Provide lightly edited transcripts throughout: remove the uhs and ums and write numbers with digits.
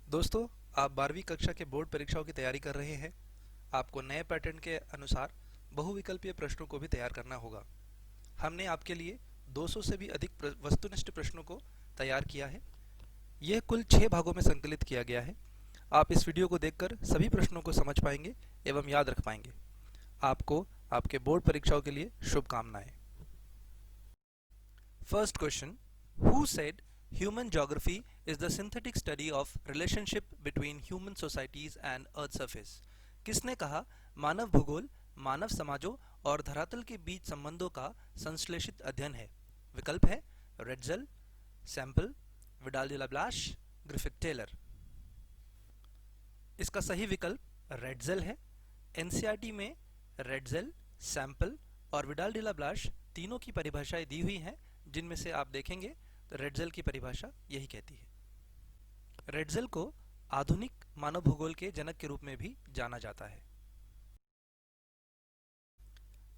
दोस्तों, आप 12वीं कक्षा के बोर्ड परीक्षाओं की तैयारी कर रहे हैं। आपको नए पैटर्न के अनुसार बहुविकल्पीय प्रश्नों को भी तैयार करना होगा। हमने आपके लिए 200 से भी अधिक वस्तुनिष्ठ प्रश्नों को तैयार किया है। यह कुल 6 भागों में संकलित किया गया है। आप इस वीडियो को देखकर सभी प्रश्नों को समझ पाएंगे एवं याद रख पाएंगे। आपको आपके बोर्ड परीक्षाओं के लिए शुभकामनाएं। First question, who said human geography is the synthetic study of relationship between human societies and earth surface? किसने कहा मानव भूगोल मानव समाजों और धरातल के बीच संबंधों का संश्लेषित अध्ययन है? विकल्प है Ratzel, Semple, Vidal de Lablache, Griffith Taylor. इसका सही विकल्प रेडजल है। एनसीईआरटी में रेडजल, सैंपल और विडाल डी लाब्लाश तीनों की परिभाषाएं दी हुई हैं, जिनमें से आप देखेंगे तो रेडजल की परिभाषा यही कहती है। रेडजल को आधुनिक मानव भूगोल के जनक के रूप में भी जाना जाता है।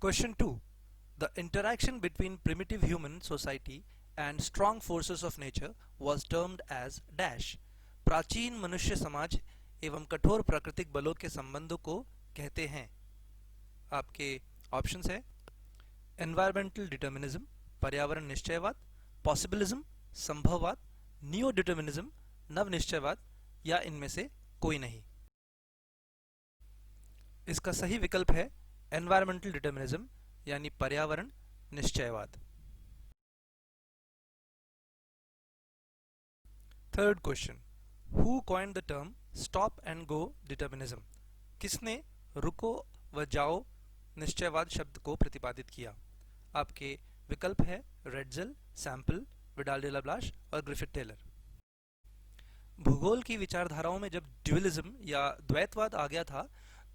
Question 2, the interaction between primitive human society and strong forces of nature was termed as dash. प्राचीन मनुष्य समाज एवं कठोर प्राकृतिक बलों के संबंधों को कहते हैं। आपके ऑप्शंस है एनवायरमेंटल डिटर्मिनिज्म, पर्यावरण निश्चयवाद, पॉसिबिलिज्म, संभववाद, नियो डिटर्मिनिज्म, नव निश्चयवाद या इनमें से कोई नहीं। इसका सही विकल्प है एनवायरमेंटल डिटर्मिनिज्म यानी पर्यावरण निश्चयवाद। Third question, who coined the term stop and go determinism? किसने रुको व जाओ निश्चयवाद शब्द को प्रतिपादित किया? आपके विकल्प है रेडजल, सैंपल, विडाल डी लाब्लाश और ग्रिफिथ टेलर। भूगोल की विचारधाराओं में जब ड्यूअलिज्म या द्वैतवाद आ गया था,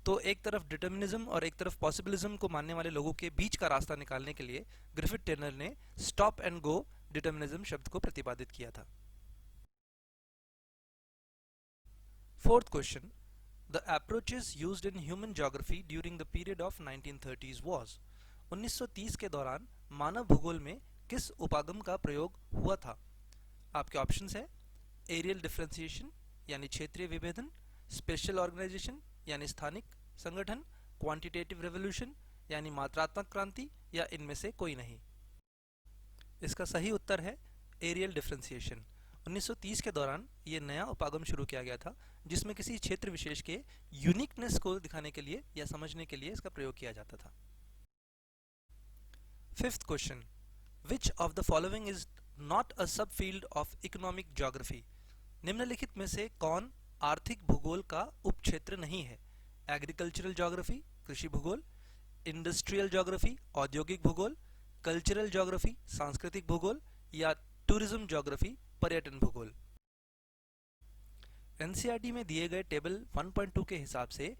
तो एक तरफ डिटर्मिनिज्म और एक तरफ पॉसिबिलिज्म को मानने वाले लोगों के बीच का रास्ता निकालने के लिए ग्रिफिथ टेलर ने स्टॉप एंड गो डिटर्मिनिज्म शब्द को प्रतिपादित किया था। Fourth question, the approaches used in human geography during the period of 1930s was. 1930 के दौरान मानव भूगोल में किस उपागम का प्रयोग हुआ था? आपके ऑप्शंस है एरियल डिफरेंशिएशन यानी क्षेत्रीय विभेदन, स्पेशल ऑर्गेनाइजेशन यानी स्थानिक संगठन, क्वांटिटेटिव रेवोल्यूशन यानी मात्रात्मक क्रांति या इनमें से कोई नहीं। इसका सही उत्तर है एरियल डिफरेंशिएशन। 1930 के दौरान ये नया उपागम शुरू किया गया था, जिसमें किसी क्षेत्र विशेष के यूनिकनेस को दिखाने के लिए या समझने के लिए इसका प्रयोग किया जाता था। Fifth question, which of the following is not a सब फील्ड ऑफ इकोनॉमिक ज्योग्राफी? निम्नलिखित में से कौन आर्थिक भूगोल का उपक्षेत्र नहीं है? एग्रीकल्चरल ज्योग्राफी, कृषि भूगोल, इंडस्ट्रियल ज्योग्राफी, औद्योगिक भूगोल, कल्चरल ज्योग्राफी, सांस्कृतिक भूगोल या टूरिज्म ज्योग्राफी, पर्यटन भूगोल। एनसीईआरटी में दिए गए टेबल 1.2 के हिसाब से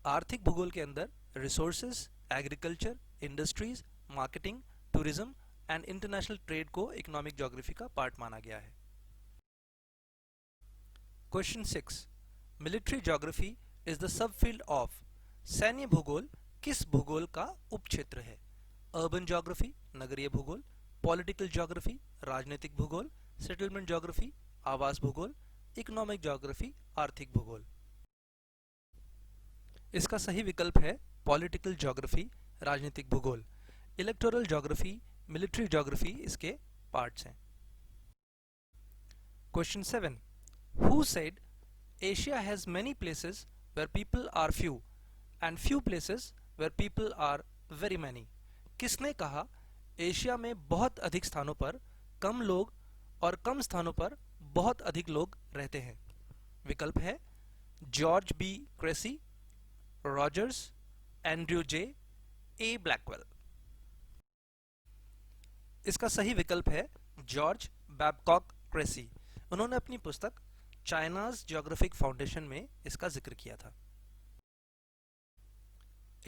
आर्थिक भूगोल के अंदर resources, agriculture, industries, marketing, tourism and international trade को इकोनॉमिक ज्योग्राफी का पार्ट माना गया है। Question 6, military geography is the sub field of. सैन्य भूगोल किस भूगोल का उपक्षेत्र है? अर्बन ज्योग्राफी, नगरीय भूगोल, पॉलिटिकल ज्योग्राफी, राजनीतिक भूगोल, सेटलमेंट ज्योग्राफी, आवास भूगोल, इकोनॉमिक ज्योग्राफी, आर्थिक भूगोल। इसका सही विकल्प है पॉलिटिकल ज्योग्राफी, राजनीतिक भूगोल। इलेक्टोरल ज्योग्राफी, मिलिट्री ज्योग्राफी इसके पार्ट्स हैं। Question 7, who said Asia has many places where people are few and few places where people are very many? किसने कहा एशिया में बहुत अधिक स्थानों पर कम लोग और कम स्थानों पर बहुत अधिक लोग रहते हैं? विकल्प है George B Cressey, Rogers, Andrew J, A Blackwell. इसका सही विकल्प है जॉर्ज बैबकॉक क्रेसी। उन्होंने अपनी पुस्तक चाइनाज ज्योग्राफिक फाउंडेशन में इसका जिक्र किया था।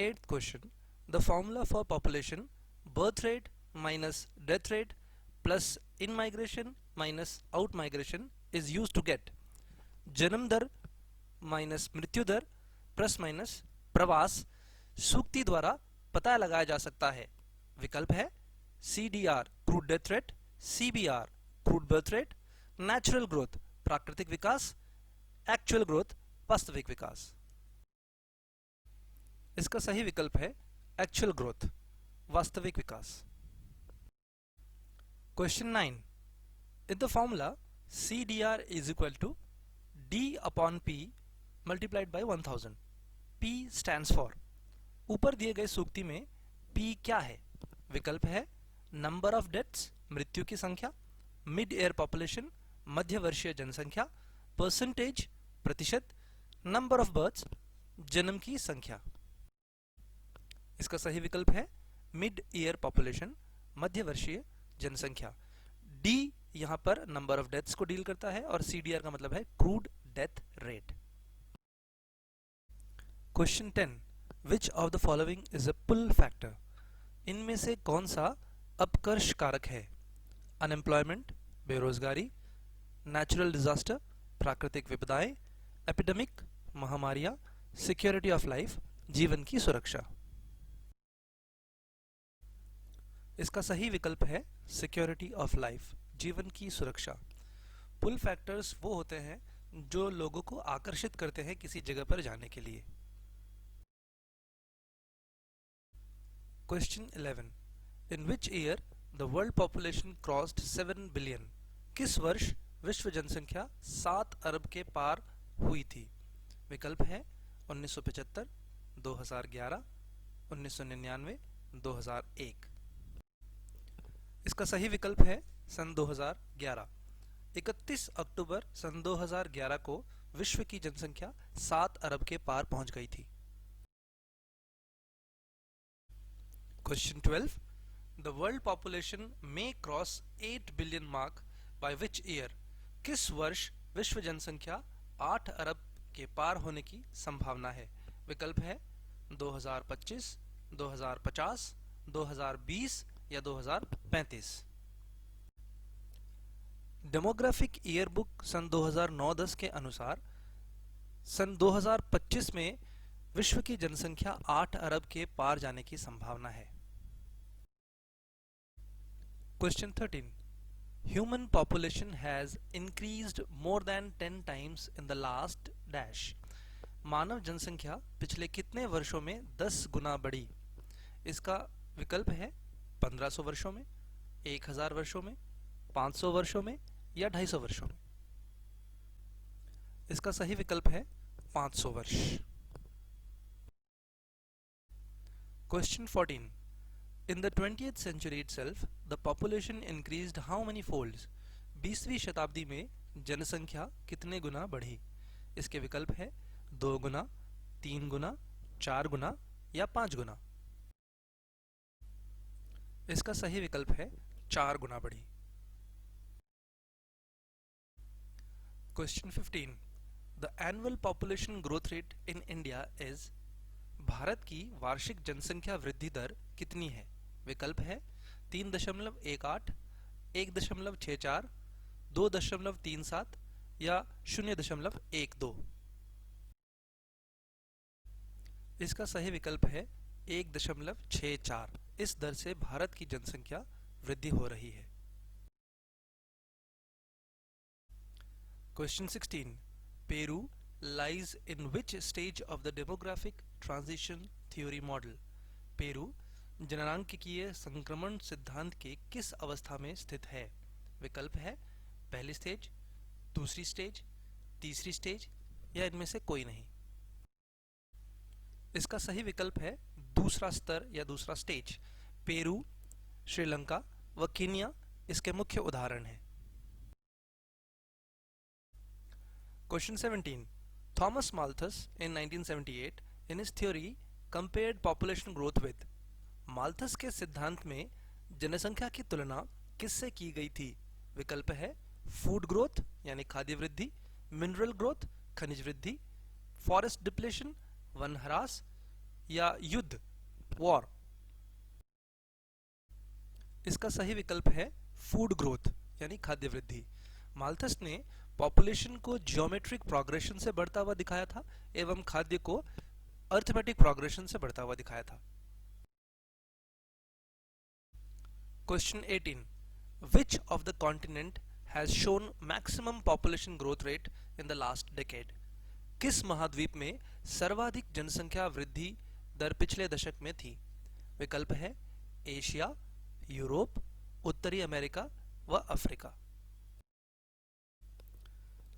8th question, the formula for population birth rate minus death rate plus in migration minus out migration is used to get. जन्म दर माइनस मृत्यु दर प्लस माइनस प्रवास सूक्ति द्वारा पता लगाया जा सकता है। विकल्प है CDR crude death rate, CBR crude birth rate, natural growth प्राकृतिक विकास, एक्चुअल ग्रोथ, वास्तविक विकास। इसका सही विकल्प है एक्चुअल ग्रोथ, वास्तविक विकास। Question 9, in the formula CDR is equal to D upon P multiplied by 1000, P stands for, ऊपर दिए गए सूक्ति में P क्या है? विकल्प है नंबर ऑफ डेथ्स, मृत्यु की संख्या, मिड एयर पॉपुलेशन, मध्य वर्षीय जनसंख्या, परसेंटेज, प्रतिशत, नंबर ऑफ बर्थ्स, जन्म की संख्या। इसका सही विकल्प है मिड ईयर पॉपुलेशन, मध्य वर्षीय जनसंख्या। डी यहां पर नंबर ऑफ डेथ्स को डील करता है और CDR का मतलब है crude death rate. Question 10, which of the following is a pull factor? इनमें से कौन सा अपकर्ष कारक है? अनएम्प्लॉयमेंट, बेरोजगारी, नेचुरल डिजास्टर, प्राकृतिक विपदाएं, एपिडेमिक, महामारियां, सिक्योरिटी ऑफ लाइफ, जीवन की सुरक्षा। इसका सही विकल्प है सिक्योरिटी ऑफ लाइफ, जीवन की सुरक्षा। पुल फैक्टर्स वो होते हैं जो लोगों को आकर्षित करते हैं किसी जगह पर जाने के लिए। Question 11, in which year the world population crossed 7 billion? किस वर्ष विश्व जनसंख्या 7 अरब के पार हुई थी? विकल्प है 1975, 2011, 1999, 2001। इसका सही विकल्प है सन 2011। 31 अक्टूबर सन 2011 को विश्व की जनसंख्या 7 अरब के पार पहुंच गई थी। Question 12, the world population may cross 8 billion mark by which year? किस वर्ष विश्व जनसंख्या 8 अरब के पार होने की संभावना है? विकल्प है 2025, 2050, 2020 या 2035। डेमोग्राफिक ईयरबुक सन 2009-10 के अनुसार सन 2025 में विश्व की जनसंख्या 8 अरब के पार जाने की संभावना है। Question 13, human population has increased more than 10 times in the last dash. मानव जनसंख्या पिछले कितने वर्षों में 10 गुना बढ़ी? इसका विकल्प है 1500 वर्षों में, 1000 वर्षों में, 500 वर्षों में या 250 वर्षों में। इसका सही विकल्प है 500 वर्ष। Question 14, in the 20th century itself the population increased how many folds? 20वीं शताब्दी में जनसंख्या कितने गुना बढ़ी? इसके विकल्प है 2 गुना, 3 गुना, 4 गुना या 5 गुना। इसका सही विकल्प है 4 गुना बढ़ी। Question 15, the annual population growth rate in India is? Bharat की वार्षिक जनसंख्या वृद्धि दर कितनी है? विकल्प है 3.18, 1.64, 2.37 या 0.12। इसका सही विकल्प है 1.64। इस दर से भारत की जनसंख्या वृद्धि हो रही है। Question 16, Peru lies in which stage of the demographic transition theory model? पेरू जननांकिकीय संक्रमण सिद्धांत के किस अवस्था में स्थित है? विकल्प है पहली स्टेज, दूसरी स्टेज, तीसरी स्टेज या इनमें से कोई नहीं। इसका सही विकल्प है दूसरा स्तर या दूसरा स्टेज। पेरू, श्रीलंका व कीनिया इसके मुख्य उदाहरण हैं। Question 17, Thomas Malthus in 1978 in his theory compared population growth with? Malthus के सिद्धांत में जनसंख्या की तुलना किससे की गई थी? विकल्प है फूड ग्रोथ यानी खाद्य वृद्धि, मिनरल ग्रोथ खनिज वृद्धि, फॉरेस्ट डिप्लेशन वन ह्रास या युद्ध वॉर। इसका सही विकल्प है फूड ग्रोथ यानी खाद्य वृद्धि। माल्थस ने पॉपुलेशन को जियोमेट्रिक प्रोग्रेशन से बढ़ता हुआ दिखाया था एवं खाद्य को अर्थमेटिक प्रोग्रेशन से बढ़ता हुआ दिखाया था। Question 18, which of the continent has shown maximum population growth rate in the last decade? किस महाद्वीप में सर्वाधिक जनसंख्या वृद्धि दर पिछले दशक में थी? विकल्प है एशिया, यूरोप, उत्तरी अमेरिका व अफ्रीका।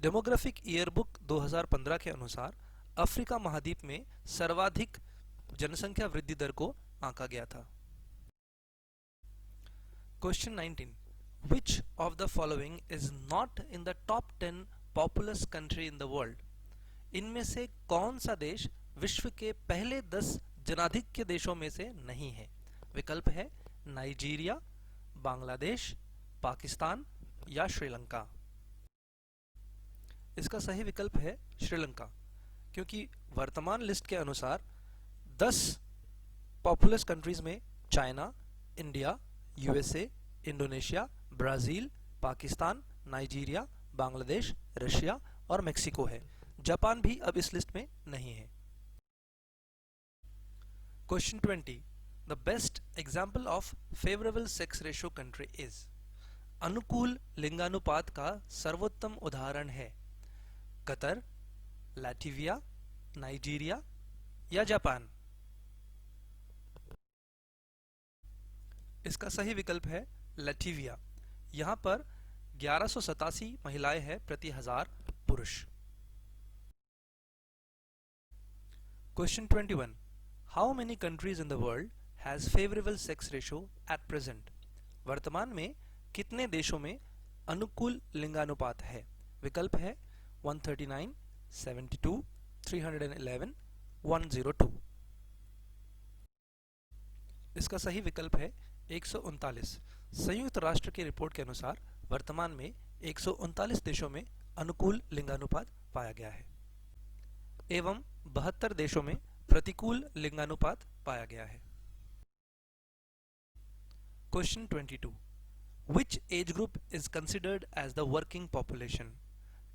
डेमोग्राफिक ईयरबुक 2015 के अनुसार अफ्रीका महाद्वीप में सर्वाधिक जनसंख्या वृद्धि दर को आंका गया था। Question 19, Which of the following is not in the top 10 populous country in the world? इनमें से कौन सा देश विश्व के पहले 10 जनाधिक्य देशों में से नहीं है? विकल्प है नाइजीरिया, बांग्लादेश, पाकिस्तान या श्रीलंका। इसका सही विकल्प है श्रीलंका, क्योंकि वर्तमान लिस्ट के अनुसार 10 पॉपुलस कंट्रीज में China, India, USA, Indonesia, Brazil, Pakistan, Nigeria, Bangladesh, Russia और मेक्सिको है। जापान भी अब इस लिस्ट में नहीं है। Question 20, the best example of favourable sex ratio country is? अनुकूल लिंगानुपात का सर्वोत्तम उदाहरण है कतर, लैटविया, नाइजीरिया या जापान। इसका सही विकल्प है लैटविया। यहां पर 1187 महिलाएं हैं प्रति 1000 पुरुष। Question 21, how many countries in the world has favourable sex ratio at present? वर्तमान में कितने देशों में अनुकूल लिंगानुपात है? विकल्प है 139, 72, 311, 102। इसका सही विकल्प है 139। संयुक्त राष्ट्र की रिपोर्ट के अनुसार वर्तमान में 139 देशों में अनुकूल लिंगानुपात पाया गया है एवं 72 देशों में प्रतिकूल लिंगानुपात पाया गया है। Question 22, which age group is considered as the working population?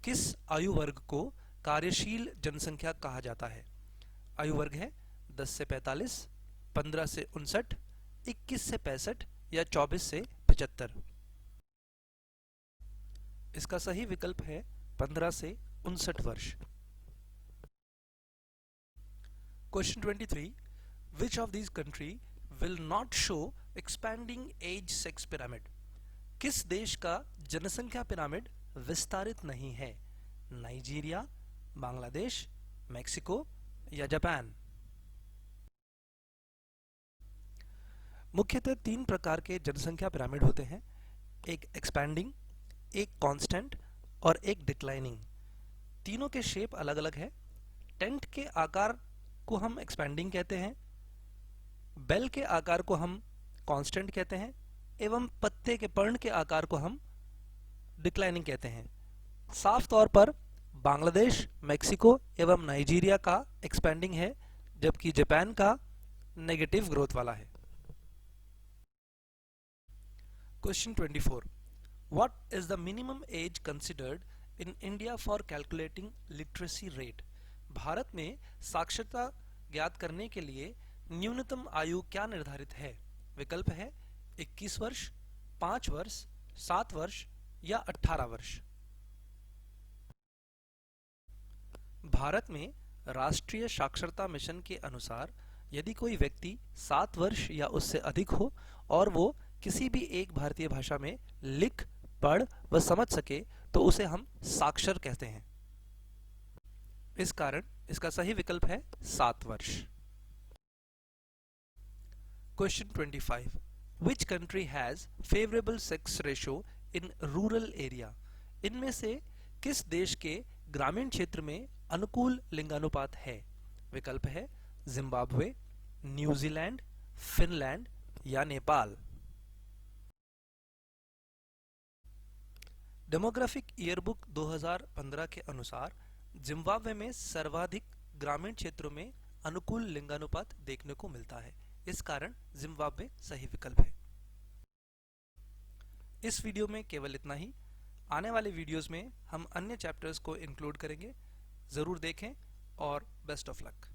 किस आयु वर्ग को कार्यशील जनसंख्या कहा जाता है? आयु वर्ग है 10 से 45, 15 से 59, 21 से 65 या 24 से 75। इसका सही विकल्प है 15 से 59 वर्ष। Question 23, which of these country will not show expanding age sex pyramid? किस देश का जनसंख्या पिरामिड विस्तारित नहीं है? नाइजीरिया, बांग्लादेश, मेक्सिको या जापान। मुख्यतः 3 प्रकार के जनसंख्या पिरामिड होते हैं, एक एक्सपैंडिंग, एक कांस्टेंट और एक डिक्लाइनिंग। तीनों के शेप अलग अलग है। टेंट के आकार को हम एक्सपैंडिंग कहते हैं, बेल के आकार को हम कांस्टेंट कहते हैं एवं पत्ते के पर्ण के आकार को हम डिक्लाइनिंग कहते हैं। साफ तौर पर बांग्लादेश, मेक्सिको एवं नाइजीरिया का एक्सपैंडिंग है, जबकि जापान का नेगेटिव ग्रोथ वाला है। Question 24, what is the minimum age considered in India for calculating literacy rate? Bharat में साक्षरता ज्ञात करने के लिए न्यूनतम आयु क्या निर्धारित है? विकल्प है 21 वर्ष, 5 वर्ष, 7 वर्ष या 18 वर्ष। भारत में राष्ट्रीय साक्षरता मिशन के अनुसार यदि कोई व्यक्ति 7 वर्ष या उससे अधिक हो और वो किसी भी एक भारतीय भाषा में लिख, पढ़ व समझ सके तो उसे हम साक्षर कहते हैं। इस कारण इसका सही विकल्प है 7 वर्ष। Question 25, which country has favourable sex ratio in rural area? इनमें से किस देश के ग्रामीण क्षेत्र में अनुकूल लिंगानुपात है? विकल्प है जिम्बाब्वे, न्यूजीलैंड, फिनलैंड या नेपाल। डेमोग्राफिक ईयरबुक 2015 के अनुसार जिम्बाब्वे में सर्वाधिक ग्रामीण क्षेत्रों में अनुकूल लिंगानुपात देखने को मिलता है। इस कारण जिम्बाब्वे सही विकल्प है। इस वीडियो में केवल इतना ही। आने वाले वीडियोस में हम अन्य चैप्टर्स को इंक्लूड करेंगे। ज़रूर देखें और बेस्ट ऑफ लक।